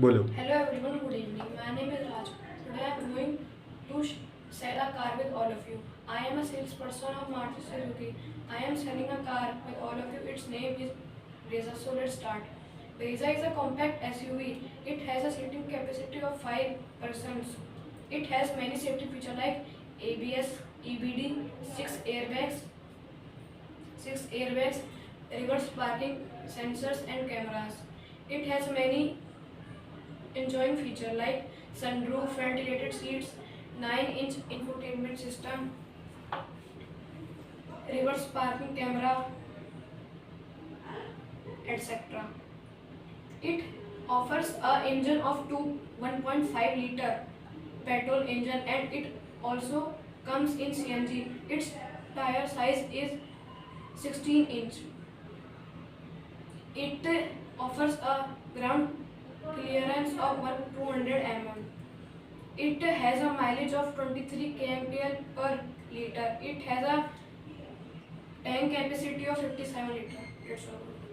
बोलो। Hello everyone, good evening. My name is Raj. Today I am going to sell a car with all of you. I am a salesperson of Maruti Suzuki. I am selling a car with all of you. Its name is Brezza. So let's start. Brezza is a compact SUV. It has a seating capacity of 5 persons. It has many safety features like ABS, EBD, 6 airbags, reverse parking sensors and cameras. It has many enjoying feature like sunroof, ventilated seats, 9-inch infotainment system, reverse parking camera, etc. It offers a engine of 1.5 liter petrol engine, and it also comes in CNG. Its tire size is 16 inch. It offers a ground clearance of 200 mm. It has a mileage of 23 kmpl per liter. It has a tank capacity of 57 liter. That's all.